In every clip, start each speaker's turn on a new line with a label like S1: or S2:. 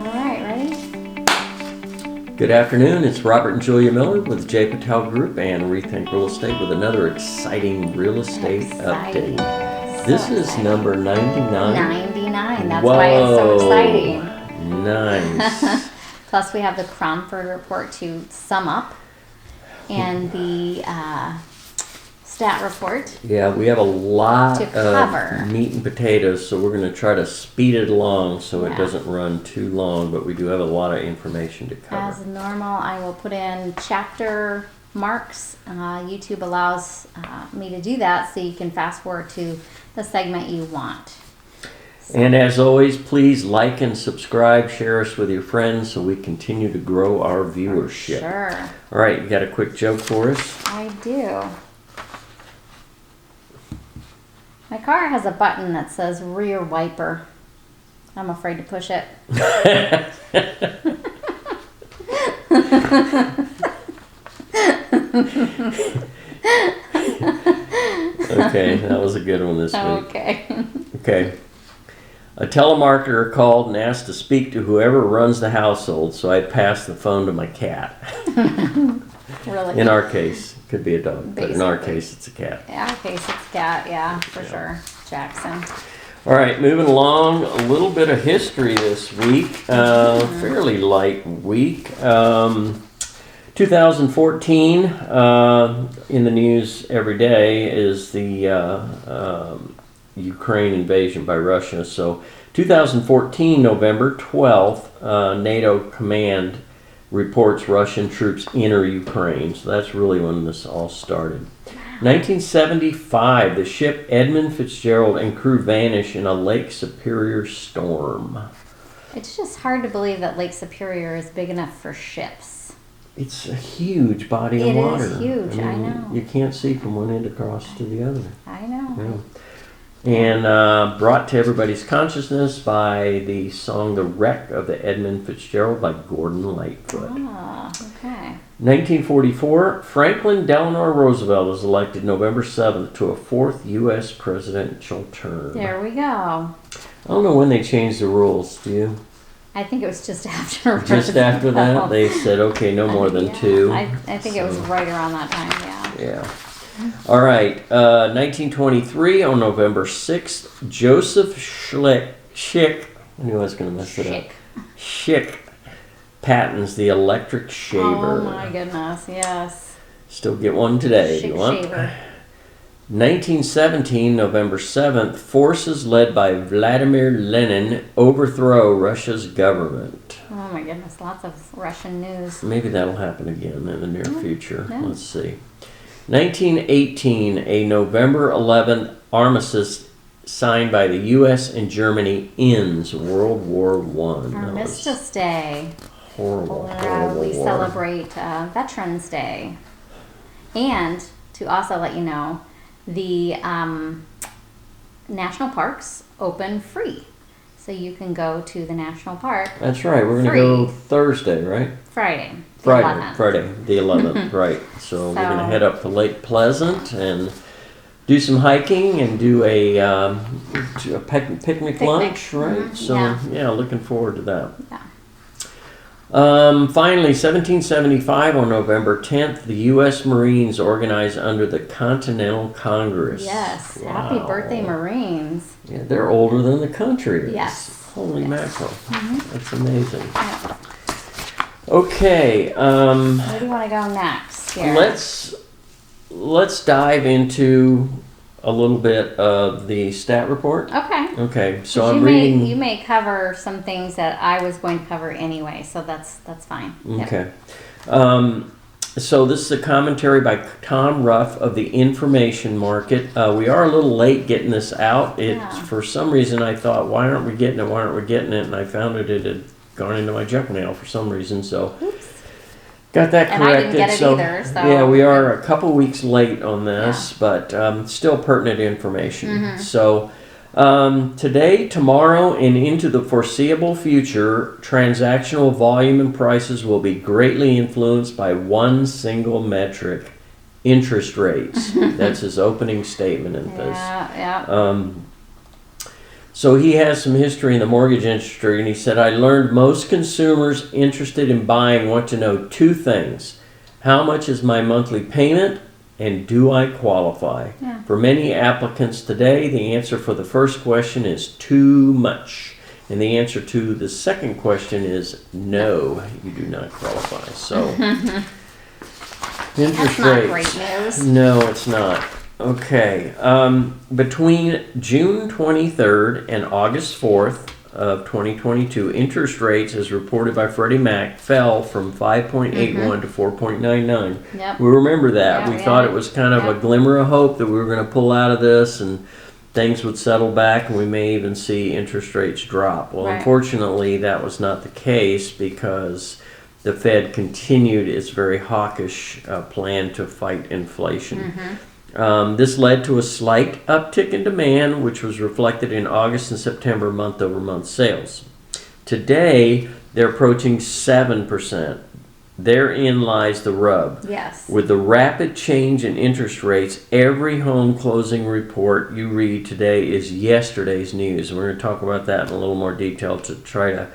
S1: right, ready?
S2: Good afternoon, it's Robert and Julia Miller with J. Patel Group and Rethink Real Estate with another exciting real estate update. This is number 99.
S1: 99, that's why it's so exciting.
S2: Nice.
S1: Plus we have the Cromford Report to sum up and the stat report.
S2: Yeah, we have a lot
S1: To cover.
S2: of meat and potatoes, so we're going to try to speed it along so it
S1: Yeah.
S2: doesn't run too long, but we do have a lot of information to cover.
S1: As normal, I will put in chapter marks. YouTube allows me to do that, so you can fast forward to the segment you want.
S2: And as always, please like and subscribe, share us with your friends so we continue to grow our viewership.
S1: Sure,
S2: All right, you got a quick joke for us?
S1: I do. My car has a button that says rear wiper. I'm afraid to push it.
S2: Okay, that was a good one this week.
S1: Okay.
S2: Okay. A telemarketer called and asked to speak to whoever runs the household, so I passed the phone to my cat.
S1: Really?
S2: In our case, it could be a dog, but in our
S1: Basically.
S2: case, it's a cat.
S1: Yeah, okay, so it's cat, yeah, for sure. Jackson.
S2: All right, moving along, a little bit of history this week. Fairly light week. 2014, in the news every day, is the Ukraine invasion by Russia. So 2014, November 12th, NATO command reports Russian troops enter Ukraine. So that's really when this all started. 1975, the ship Edmund Fitzgerald and crew vanish in a Lake Superior storm.
S1: It's just hard to believe that Lake Superior is big enough for ships.
S2: It's a huge body of
S1: It is
S2: water.
S1: huge, I know.
S2: You can't see from one end across to the other.
S1: I know.
S2: Yeah. And brought to everybody's consciousness by the song The Wreck of the Edmund Fitzgerald by Gordon Lightfoot.
S1: Ah, okay.
S2: 1944, Franklin Delano Roosevelt is elected November 7th to a fourth U.S. presidential term.
S1: There we go.
S2: I don't know when they changed the rules, do you?
S1: I think it was just after.
S2: Just after that, they said, okay, no more than
S1: Yeah,
S2: two.
S1: I think it was right around that time, yeah.
S2: Yeah. All right. 1923, on November 6th, Joseph Schick, I knew I was going to mess it up. Schick patents the electric shaver.
S1: Oh my goodness, yes.
S2: Still get one today if you
S1: Schick
S2: want.
S1: shaver.
S2: 1917, November 7th, forces led by Vladimir Lenin overthrow Russia's government.
S1: Oh my goodness, lots of Russian news.
S2: Maybe that'll happen again in the near future.
S1: yeah.
S2: Let's see. 1918, a November 11th armistice signed by the U.S. and Germany ends World War I.
S1: Armistice Day.
S2: Horrible,
S1: Where
S2: horrible
S1: we
S2: war.
S1: celebrate Veterans Day. And to also let you know, the national parks open free. So you can go to the national park
S2: That's right. We're going to
S1: Free.
S2: go Thursday, right?
S1: Friday. the
S2: Friday,
S1: 11th.
S2: Friday, the 11th, right. So we're going to
S1: So-
S2: head up to Lake Pleasant and do some hiking and do a picnic lunch, right?
S1: Mhm,
S2: So, yeah, looking forward to that.
S1: Yeah.
S2: Finally, 1775, on November 10th, the U.S. Marines organized under the Continental Congress.
S1: Yes.
S2: Wow.
S1: Happy birthday, Marines.
S2: Yeah, they're older than the country is.
S1: Yes.
S2: Holy mackerel.
S1: Mm-hmm.
S2: That's amazing.
S1: Yeah.
S2: Okay,
S1: Where do you want to go next here?
S2: let's dive into a little bit of the stat report.
S1: Okay.
S2: Okay, so
S1: 'Cause
S2: I'm reading.
S1: You may cover some things that I was going to cover anyway, so that's fine. Yep.
S2: Okay. So this is a commentary by Tom Ruff of the Information Market. We are a little late getting this out.
S1: Yeah.
S2: For some reason I thought, why aren't we getting it? Why aren't we getting it? And I found it had gone into my junk mail for some reason. So
S1: Oops.
S2: got that
S1: And I
S2: corrected.
S1: didn't get it either, so-
S2: yeah, we are a couple weeks late on this, but still pertinent information.
S1: Mm-hmm.
S2: So today, tomorrow, and into the foreseeable future, transactional volume and prices will be greatly influenced by one single metric: interest rates. That's his opening statement in this.
S1: Yeah, yeah.
S2: So he has some history in the mortgage industry, and he said, I learned most consumers interested in buying want to know two things. How much is my monthly payment, and do I qualify?
S1: Yeah.
S2: For many applicants today, the answer for the first question is too much. And the answer to the second question is no, you do not qualify. So, interest
S1: That's not
S2: rates.
S1: great news.
S2: No, it's not. Okay. Between June 23rd and August 4th of 2022, interest rates, as reported by Freddie Mac, fell from 5.81 to 4.99.
S1: Yep.
S2: We remember that.
S1: Yeah,
S2: we thought
S1: yeah.
S2: it was kind of
S1: Yep.
S2: a glimmer of hope that we were going to pull out of this and things would settle back and we may even see interest rates drop. Well,
S1: Right.
S2: unfortunately, that was not the case because the Fed continued its very hawkish plan to fight inflation. This led to a slight uptick in demand, which was reflected in August and September month-over-month sales. Today, they're approaching 7%. Therein lies the rub.
S1: Yes.
S2: With the rapid change in interest rates, every home closing report you read today is yesterday's news. And we're going to talk about that in a little more detail to try to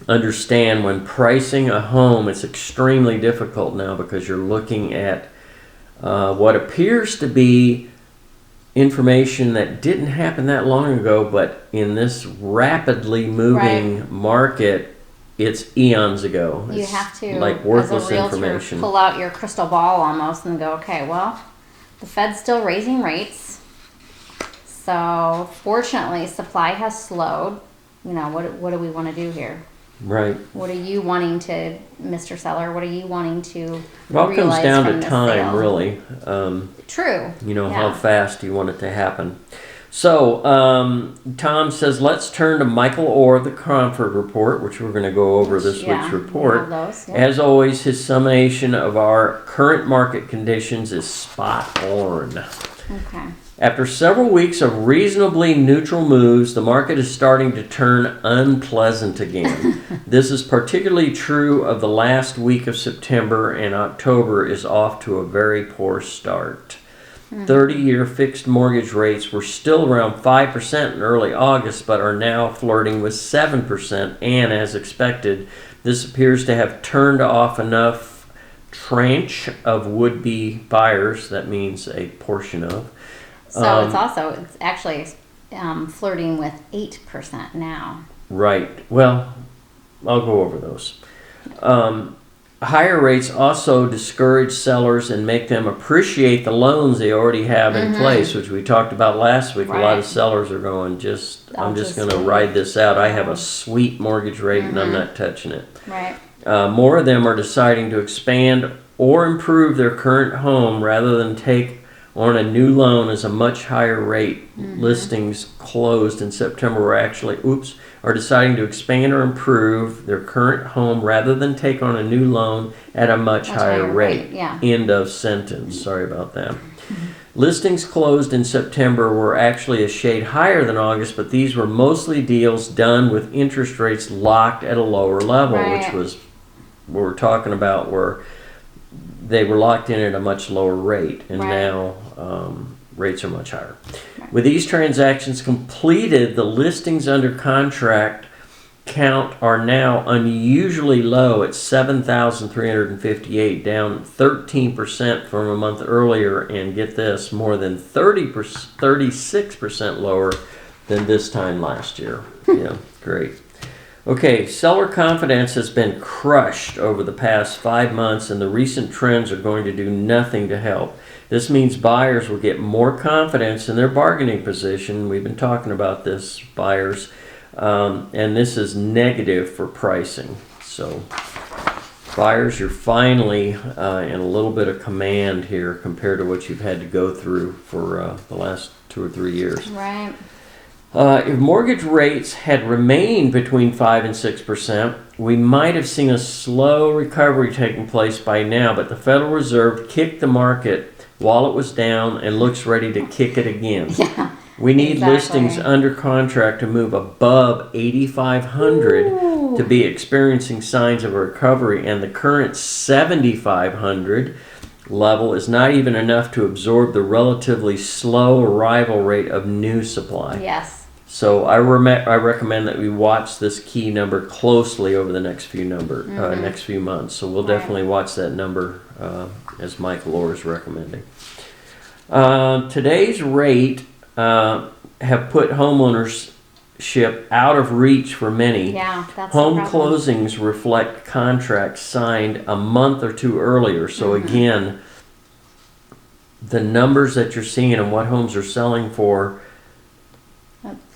S2: understand when pricing a home, it's extremely difficult now because you're looking at what appears to be information that didn't happen that long ago, but in this rapidly moving market, it's eons ago.
S1: You
S2: It's
S1: have to,
S2: like worthless
S1: as a realtor,
S2: information.
S1: pull out your crystal ball almost and go, okay, well, the Fed's still raising rates. So fortunately, supply has slowed. You know, what do we want to do here?
S2: Right.
S1: What are you wanting to, Mr. Seller? What are you wanting to
S2: It all comes
S1: realize
S2: down
S1: from
S2: to
S1: this
S2: time,
S1: sale?
S2: really.
S1: True.
S2: You know,
S1: Yeah.
S2: how fast you want it to happen. So, Tom says, let's turn to Michael Orr of the Cromford Report, which we're going to go over this week's report.
S1: Those,
S2: As always, his summation of our current market conditions is spot on.
S1: Okay.
S2: After several weeks of reasonably neutral moves, the market is starting to turn unpleasant again. This is particularly true of the last week of September, and October is off to a very poor start. 30-year fixed mortgage rates were still around 5% in early August, but are now flirting with 7%, and as expected, this appears to have turned off enough tranche of would-be buyers, that means a portion of.
S1: So it's actually flirting with 8% now.
S2: Right. Well, I'll go over those. Higher rates also discourage sellers and make them appreciate the loans they already have in place, which we talked about last week.
S1: Right.
S2: A lot of sellers are going, I'm just going to ride this out. I have a sweet mortgage rate and I'm not touching it.
S1: Right.
S2: More of them are deciding to expand or improve their current home rather than take on a new loan as a much higher rate. Listings closed in September are deciding to expand or improve their current home rather than take on a new loan at a much higher rate.
S1: Yeah.
S2: End of sentence. Sorry about that. Listings closed in September were actually a shade higher than August, but these were mostly deals done with interest rates locked at a lower level, which was what we're talking about, where they were locked in at a much lower rate, and now rates are much higher. With these transactions completed, the listings under contract count are now unusually low at 7,358, down 13% from a month earlier, and get this, more than 36% lower than this time last year. Yeah, great. Okay, seller confidence has been crushed over the past 5 months, and the recent trends are going to do nothing to help. This means buyers will get more confidence in their bargaining position. We've been talking about this, buyers, and this is negative for pricing. So, buyers, you're finally in a little bit of command here compared to what you've had to go through for the last 2 or 3 years.
S1: Right.
S2: If mortgage rates had remained between 5 and 6%, we might have seen a slow recovery taking place by now, but the Federal Reserve kicked the market while it was down and looks ready to kick it again.
S1: Yeah.
S2: We need
S1: Exactly.
S2: listings under contract to move above 8,500 to be experiencing signs of a recovery, and the current 7,500 level is not even enough to absorb the relatively slow arrival rate of new supply.
S1: Yes.
S2: So I recommend that we watch this key number closely over the next few next few months. So we'll definitely watch that number as Michael Orr is recommending. Today's rate have put homeownership out of reach for many.
S1: Yeah, that's
S2: Home
S1: the problem.
S2: closings reflect contracts signed a month or two earlier. So again, the numbers that you're seeing and what homes are selling for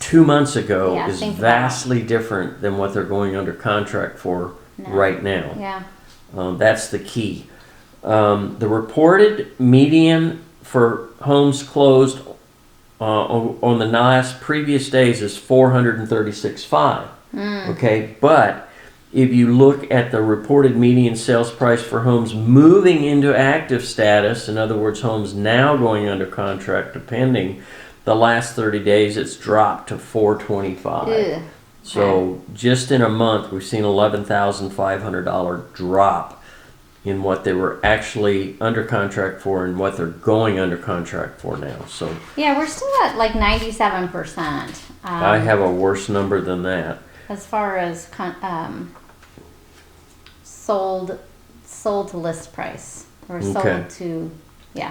S2: 2 months ago
S1: Yeah,
S2: is
S1: think about
S2: vastly different than what they're going under contract for right now.
S1: Yeah.
S2: That's the key. The reported median for homes closed on the last previous days is 436.5. Okay, but if you look at the reported median sales price for homes moving into active status, in other words, homes now going under contract to pending, the last 30 days it's dropped to 425.
S1: Ugh.
S2: So just in a month, we've seen $11,500 drop in what they were actually under contract for and what they're going under contract for now. So
S1: Yeah, we're still at like 97%.
S2: I have a worse number than that.
S1: As far as sold to list price or
S2: Okay.
S1: sold to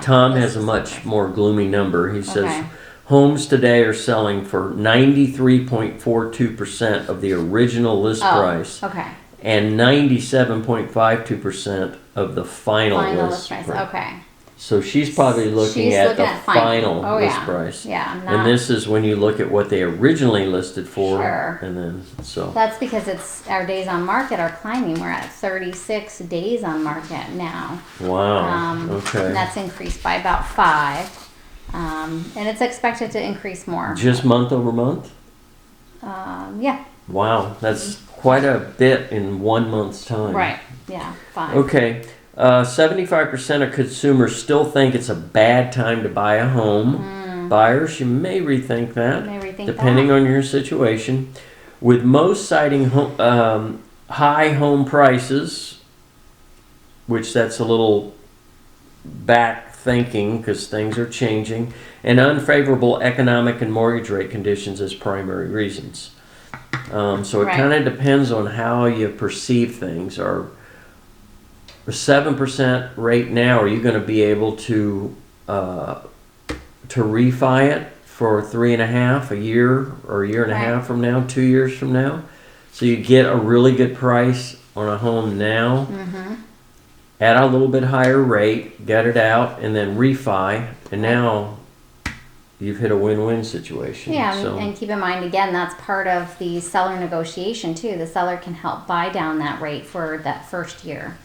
S2: Tom
S1: list
S2: has a much
S1: price.
S2: more gloomy number. He says
S1: Okay.
S2: homes today are selling for 93.42% of the original list price
S1: Okay.
S2: and 97.52% of the final list
S1: price.
S2: price.
S1: Okay.
S2: So she's probably looking at the final
S1: Oh,
S2: list
S1: yeah.
S2: price.
S1: Yeah.
S2: And this is when you look at what they originally listed for.
S1: Sure.
S2: And then, so.
S1: That's because our days on market are climbing. We're at 36 days on market now.
S2: Wow. Okay.
S1: And that's increased by about 5. And it's expected to increase more.
S2: Just month over month?
S1: Yeah.
S2: Wow. That's quite a bit in 1 month's time.
S1: Right. Yeah. 5.
S2: Okay. 75% of consumers still think it's a bad time to buy a home. Buyers, you may rethink that, depending on your situation. With most citing high home prices, which that's a little back thinking because things are changing, and unfavorable economic and mortgage rate conditions as primary reasons. So it kind of depends on how you perceive things. Or 7% rate now, are you going to be able to refi it for 3.5 a year or a year and a half from now, 2 years from now? So you get a really good price on a home now, at a little bit higher rate, get it out, and then refi, and now you've hit a win-win situation.
S1: Yeah,
S2: So,
S1: and keep in mind, again, that's part of the seller negotiation too. The seller can help buy down that rate for that first year.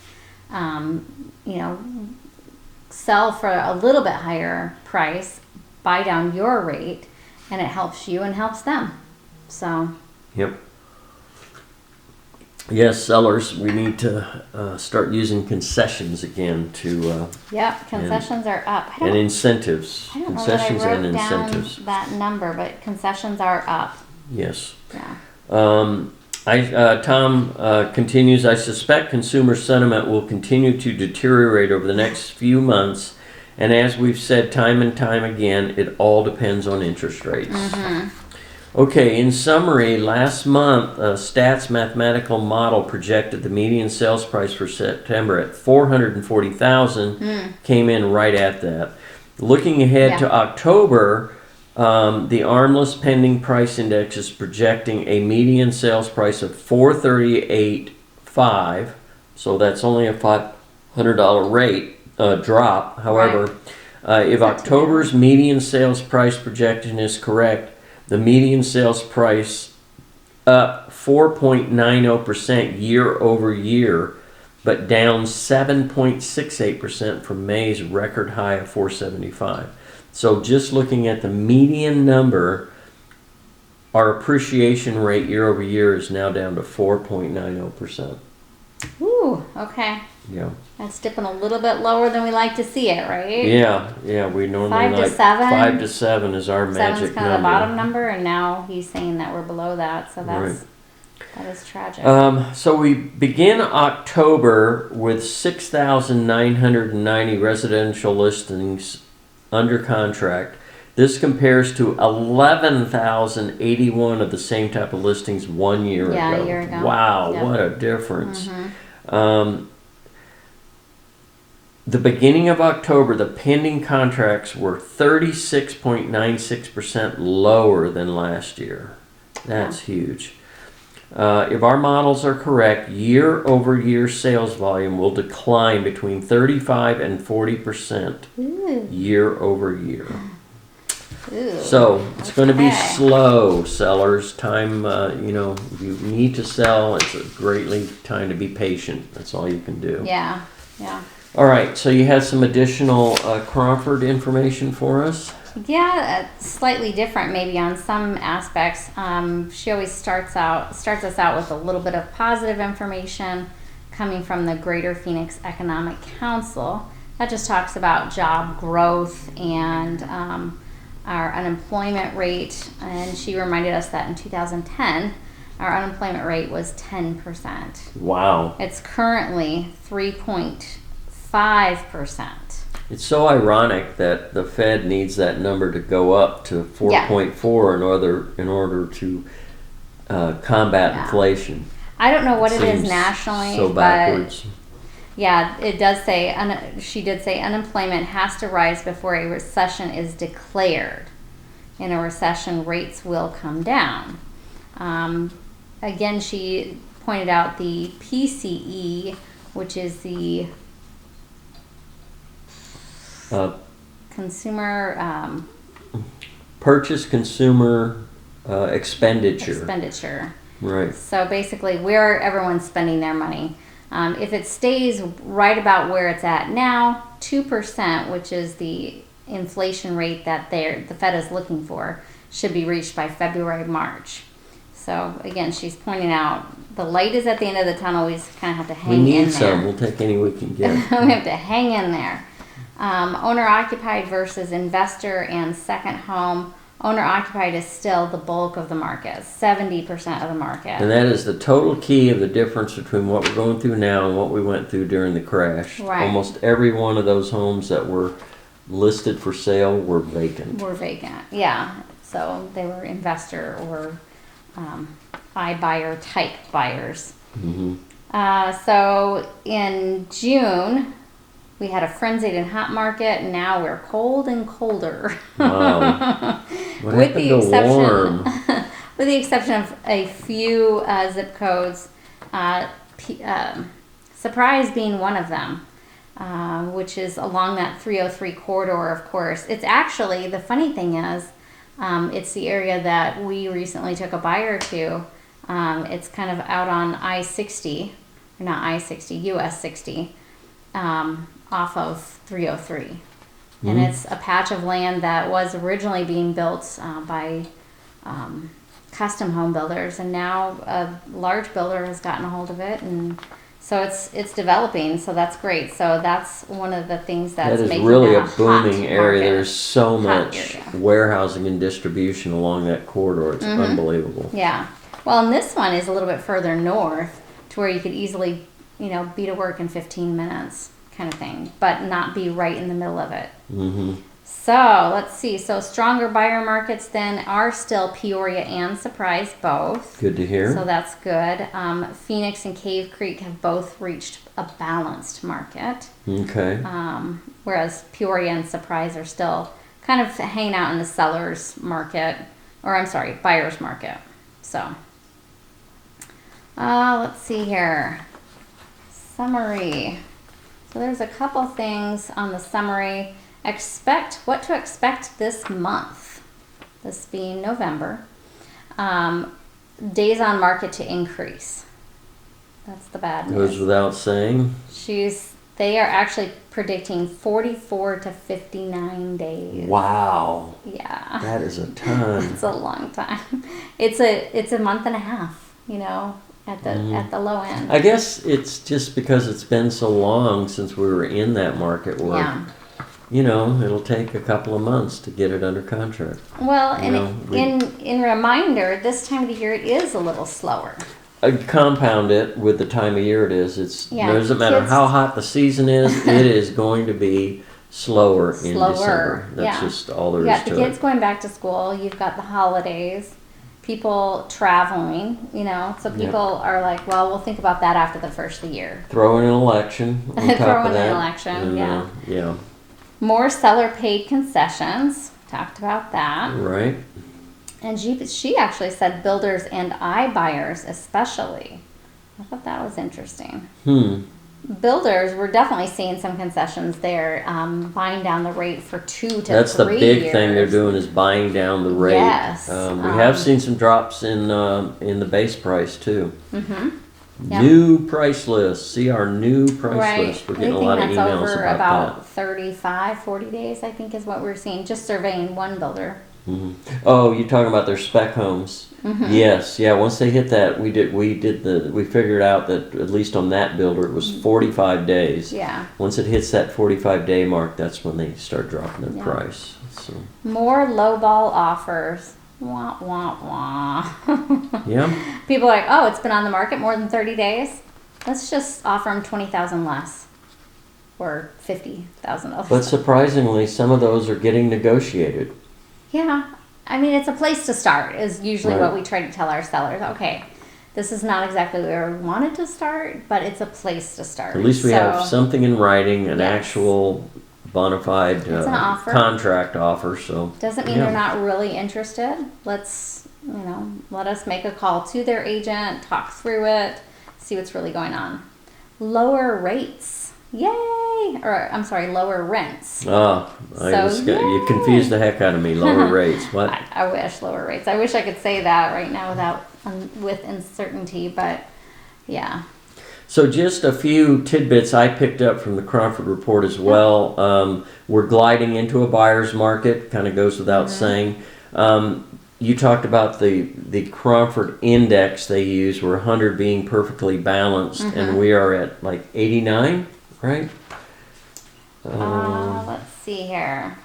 S1: Sell for a little bit higher price, buy down your rate, and it helps you and helps them. So.
S2: Yep. Yes, sellers, we need to start using concessions again to
S1: Yep, concessions are up.
S2: and incentives.
S1: I don't
S2: Concessions
S1: know that I
S2: and
S1: wrote
S2: incentives.
S1: down that number, but concessions are up.
S2: Yes.
S1: Yeah.
S2: Tom continues, I suspect consumer sentiment will continue to deteriorate over the next few months, and as we've said time and time again, it all depends on interest rates. Okay, in summary, last month, Stats mathematical model projected the median sales price for September at $440,000, came in right at that. Looking ahead to October, the ARMLS pending price index is projecting a median sales price of $438.5, so that's only a $500 rate drop. However, if October's median sales price projection is correct, the median sales price up 4.90% year over year, but down 7.68% from May's record high of 475. So just looking at the median number, our appreciation rate year over year is now down to 4.90%.
S1: Ooh, okay.
S2: Yeah.
S1: That's dipping a little bit lower than we like to see it, right?
S2: Yeah, we normally
S1: 5 to
S2: like
S1: 7.
S2: 5 to 7 is our magic
S1: 7's kind of the bottom number, and now he's saying that we're below that, so that is tragic.
S2: So we begin October with 6,990 residential listings under contract, This compares to 11,081 of the same type of listings 1 year ago.
S1: Yeah, a year ago.
S2: Wow,
S1: Yep.
S2: what a difference. The beginning of October, the pending contracts were 36.96% lower than last year. That's huge. If our models are correct, year-over-year sales volume will decline between 35 and 40% year-over-year.
S1: Ooh,
S2: So it's going to be
S1: okay.
S2: slow, sellers. Time, if you need to sell, it's a greatly time to be patient. That's all you can do.
S1: Yeah.
S2: All right, so you have some additional Cromford information for us?
S1: Yeah, slightly different maybe on some aspects. She always starts us out with a little bit of positive information coming from the Greater Phoenix Economic Council. That just talks about job growth and our unemployment rate. And she reminded us that in 2010, our unemployment rate was 10%.
S2: Wow.
S1: It's currently 3.5%.
S2: It's so ironic that the Fed needs that number to go up to 4.4 in order to combat inflation.
S1: I don't know what it is
S2: Seems
S1: nationally,
S2: so backwards.
S1: but yeah, it does say, she did say unemployment has to rise before a recession is declared. In a recession, rates will come down. Again, she pointed out the PCE, which is the consumer
S2: purchase consumer expenditure. Right.
S1: So basically, where everyone's spending their money. If it stays right about where it's at now, 2%, which is the inflation rate that the Fed is looking for, should be reached by February, March. So again, she's pointing out the light is at the end of the tunnel. We just kind of have to hang in there.
S2: We need some. We'll take any we can get.
S1: We have to hang in there. Owner-occupied versus investor and second home. Owner-occupied is still the bulk of the market, 70% of the market.
S2: And that is the total key of the difference between what we're going through now and what we went through during the crash.
S1: Right.
S2: Almost every one of those homes that were listed for sale were vacant.
S1: Yeah. So they were investor or iBuyer type buyers.
S2: Mm-hmm.
S1: So in June, we had a frenzied and hot market, and now we're cold and colder.
S2: Wow. What
S1: with
S2: happened
S1: the
S2: to
S1: exception,
S2: warm?
S1: with the exception of a few zip codes, Surprise being one of them, which is along that 303 corridor, of course. It's actually, the funny thing is, it's the area that we recently took a buyer to. It's kind of out on I-60, or not I-60, US 60. Off of 303. Mm-hmm. And it's a patch of land that was originally being built by custom home builders, and now a large builder has gotten a hold of it, and so it's developing, so that's great. So that's one of the things that's
S2: that is
S1: making
S2: really
S1: that
S2: a booming area.
S1: Market.
S2: There's so much
S1: area.
S2: warehousing and distribution along that corridor. It's unbelievable.
S1: Yeah. Well, and this one is a little bit further north to where you could easily, be to work in 15 minutes. Kind of thing, but not be right in the middle of it.
S2: Mm-hmm.
S1: So let's see. So stronger buyer markets then are still Peoria and Surprise both.
S2: Good to hear.
S1: So that's good. Phoenix and Cave Creek have both reached a balanced market.
S2: Okay.
S1: Whereas Peoria and Surprise are still kind of hanging out in the seller's market, or I'm sorry, buyer's market. So let's see here. Summary. So there's a couple things on the summary. What to expect this month, this being November. Days on market to increase. That's the bad news.
S2: Goes without saying.
S1: They are actually predicting 44 to 59 days.
S2: Wow.
S1: Yeah.
S2: That is a ton.
S1: It's a long time. It's a month and a half, at the low end.
S2: I guess it's just because it's been so long since we were in that market where, it'll take a couple of months to get it under contract.
S1: Well, in reminder, this time of the year it is a little slower.
S2: Compound it with the time of year it is. It doesn't matter how hot the season is, it is going to be slower in December.
S1: Slower,
S2: That's
S1: yeah.
S2: just all there
S1: You
S2: is
S1: got the
S2: to
S1: kids
S2: it.
S1: going back to school. You've got the holidays. People traveling, you know. So people are like, well, we'll think about that after the first of the year.
S2: Throw in an election on top
S1: Throw
S2: of
S1: in
S2: that.
S1: an election,
S2: And,
S1: yeah.
S2: Yeah.
S1: More seller paid concessions. Talked about that.
S2: Right.
S1: And she actually said builders and iBuyers especially. I thought that was interesting. Builders, we're definitely seeing some concessions there, buying down the rate for 2 to 3
S2: That's the big
S1: years.
S2: thing they're doing is buying down the rate.
S1: Yes.
S2: We have seen some drops in the base price too.
S1: Yep.
S2: New price list. See our new price
S1: Right.
S2: list. We're getting a lot of
S1: Anything
S2: emails
S1: that's over
S2: about that.
S1: 35, 40 days, I think is what we're seeing. Just surveying one builder.
S2: Oh, you're talking about their spec homes. Yes, yeah. Once they hit that, we figured out that at least on that builder it was 45 days.
S1: Yeah.
S2: Once it hits that 45-day mark, that's when they start dropping their price. So
S1: More lowball offers. Wah, wah, wah.
S2: yeah,
S1: People are like, oh, it's been on the market more than 30 days. Let's just offer them $20,000 less, or $50,000.
S2: but surprisingly, some of those are getting negotiated.
S1: Yeah, I mean, it's a place to start. Is usually
S2: Right.
S1: what we try to tell our sellers. Okay, this is not exactly where we wanted to start, but it's a place to start.
S2: At least we have something in writing, an
S1: Yes.
S2: actual bona fide
S1: It's an offer.
S2: contract offer. So
S1: Doesn't mean they're not really interested. Let's, let us make a call to their agent, talk through it, see what's really going on. Lower rates. Yay! Or, I'm sorry, lower rents.
S2: Oh, you confused the heck out of me. Lower rates. What?
S1: I wish lower rates. I wish I could say that right now with uncertainty, but yeah.
S2: So just a few tidbits I picked up from the Cromford Report as well. We're gliding into a buyer's market, kind of goes without saying. You talked about the Cromford index they use, where 100 being perfectly balanced, and we are at like 89, right?
S1: Let's see here.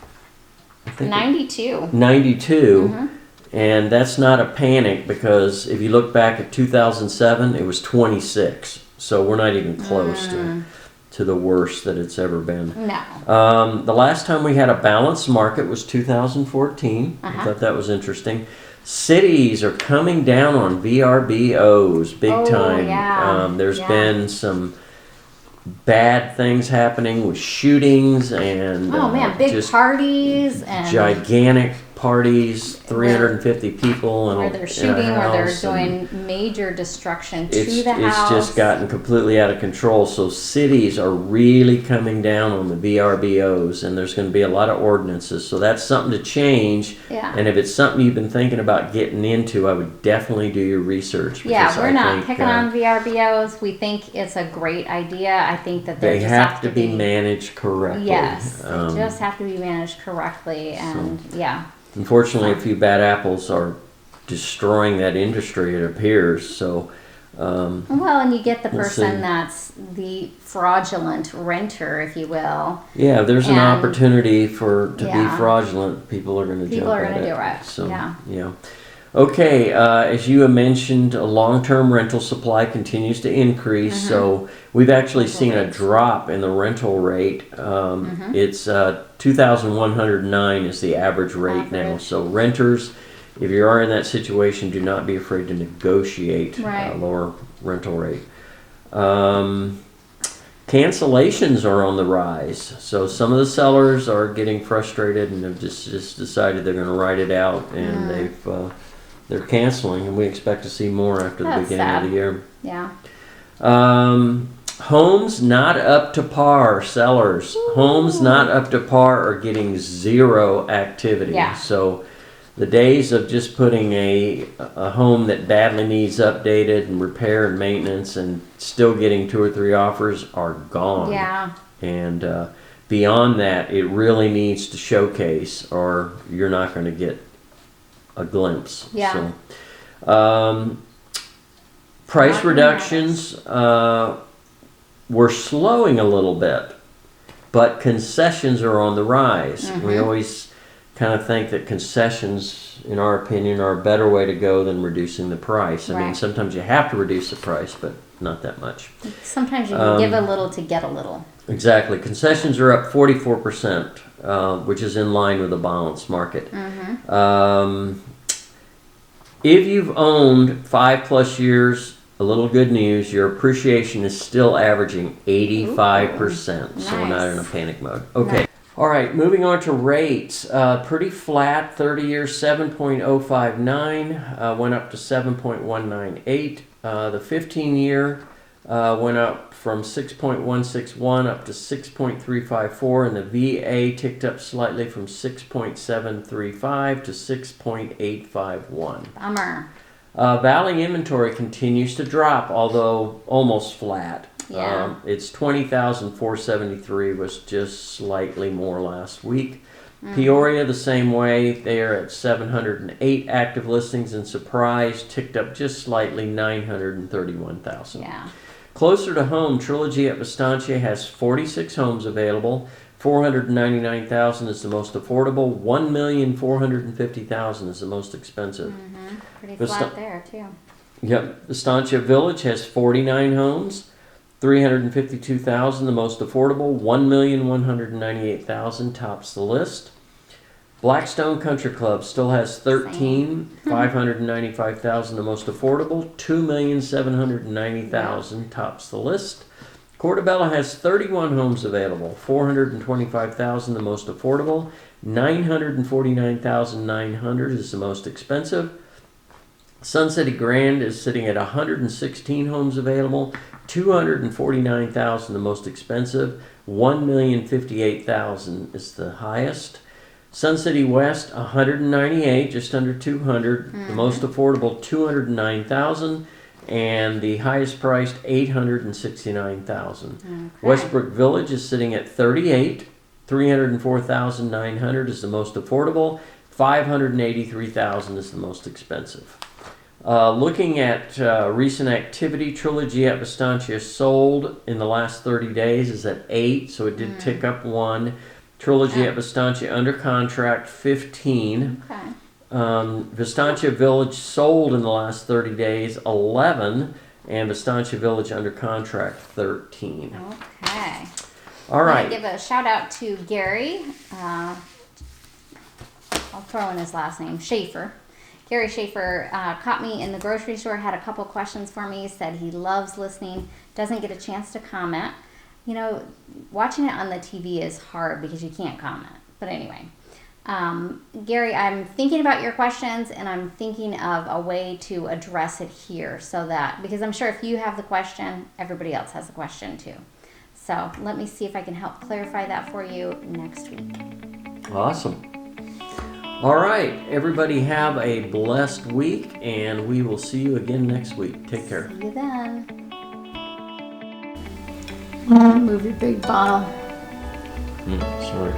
S2: I think
S1: 92.
S2: 92. And that's not a panic, because if you look back at 2007, it was 26. So we're not even close to the worst that it's ever been.
S1: No.
S2: The last time we had a balanced market was 2014. I thought that was interesting. Cities are coming down on VRBOs big time.
S1: Yeah.
S2: There's been some bad things happening with shootings and
S1: big
S2: just
S1: parties and
S2: gigantic parties, 350 people, and
S1: where they're shooting, where they're doing major destruction to the house.
S2: It's just gotten completely out of control. So cities are really coming down on the VRBOs, and there's going to be a lot of ordinances. So that's something to change.
S1: Yeah.
S2: And if it's something you've been thinking about getting into, I would definitely do your research.
S1: Yeah, we're not picking on VRBOs. We think it's a great idea. I think that
S2: they have to be managed correctly.
S1: Yes, they just have to be managed correctly, and
S2: Unfortunately, a few bad apples are destroying that industry, it appears. So,
S1: well, and you get the person that's the fraudulent renter, if you will.
S2: Yeah, there's an opportunity to be fraudulent. People are going to jump at it.
S1: People are going to do it.
S2: So, yeah. Okay, as you have mentioned, a long-term rental supply continues to increase. So we've actually seen a drop in the rental rate. It's 2,109 is the average rate now. So renters, if you are in that situation, do not be afraid to negotiate a lower rental rate. Cancellations are on the rise. So some of the sellers are getting frustrated and have just decided they're going to ride it out, and they're canceling, and we expect to see more after the beginning of the year.
S1: Yeah.
S2: Homes not up to par, sellers. Ooh. Homes not up to par are getting zero activity.
S1: Yeah.
S2: So the days of just putting a home that badly needs updated and repair and maintenance and still getting 2 or 3 offers are gone.
S1: Yeah.
S2: And beyond that, it really needs to showcase, or you're not going to get a glimpse.
S1: Yeah.
S2: So, price reductions, we're slowing a little bit, but concessions are on the rise. We always kind of think that concessions, in our opinion, are a better way to go than reducing the price. I mean,
S1: Right.
S2: sometimes you have to reduce the price, but not that much.
S1: Sometimes you can give a little to get a little.
S2: Exactly. Concessions are up 44%, which is in line with the balanced market. If you've owned 5+ years, a little good news, your appreciation is still averaging 85%.
S1: Ooh,
S2: so we're not in a
S1: nice.
S2: panic mode. Okay. All right, moving on to rates. Pretty flat, 30 years 7.059, went up to 7.198. The 15-year went up from 6.161 up to 6.354, and the VA ticked up slightly from 6.735 to 6.851.
S1: Bummer.
S2: Valley Inventory continues to drop, although almost flat.
S1: Yeah.
S2: It's 20,473, was just slightly more last week. Peoria the same way. They are at 708 active listings, and Surprise ticked up just slightly, 931,000.
S1: Yeah.
S2: Closer to home, Trilogy at Estancia has 46 homes available. 499,000 is the most affordable. 1,450,000 is the most expensive.
S1: Pretty
S2: But
S1: flat there, too.
S2: Yep, Estancia Village has 49 homes. 352,000, the most affordable. 1,198,000 tops the list. Blackstone Country Club still has 13, 595,000, the most affordable. 2,790,000 tops the list. Cortobello has 31 homes available. 425,000, the most affordable. 949,900 is the most expensive. Sun City Grand is sitting at 116 homes available. 249,000, the most expensive. 1,058,000 is the highest. Sun City West, 198, just under 200. The most affordable, 209,000, and the highest priced, 869,000.
S1: Okay.
S2: Westbrook Village is sitting at 38. 304,900 is the most affordable. 583,000 is the most expensive. Looking at recent activity, Trilogy at Estancia sold in the last 30 days is at 8, so it did tick up 1. Trilogy at Estancia under contract, 15.
S1: Okay.
S2: Estancia Village sold in the last 30 days, 11. And Estancia Village under contract, 13.
S1: Okay.
S2: All
S1: I'm
S2: right.
S1: going to give a shout out to Gary. I'll throw in his last name, Schaefer. Gary Schaefer caught me in the grocery store, had a couple questions for me, said he loves listening, doesn't get a chance to comment. You know, watching it on the TV is hard because you can't comment. But anyway, Gary, I'm thinking about your questions, and I'm thinking of a way to address it here so that, because I'm sure if you have the question, everybody else has a question too. So let me see if I can help clarify that for you next week.
S2: Awesome. All right. Everybody have a blessed week, and we will see you again next week. Take care.
S1: See you then. Move your big bottle.
S2: Sorry.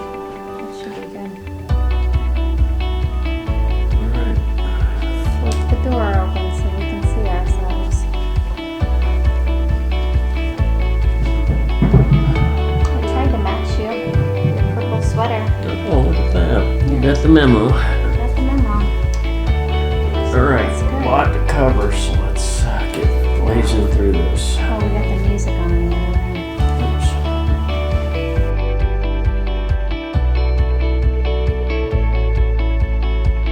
S1: That should be good.
S2: All right.
S1: Flip the door open so we can see ourselves. I tried to match you. Your purple sweater.
S2: Oh, look at that. You got the memo.
S1: Got the memo.
S2: All right.
S1: That's good.
S2: A lot to cover, so let's get blazing through this.
S1: Oh, we got the music on in the other room.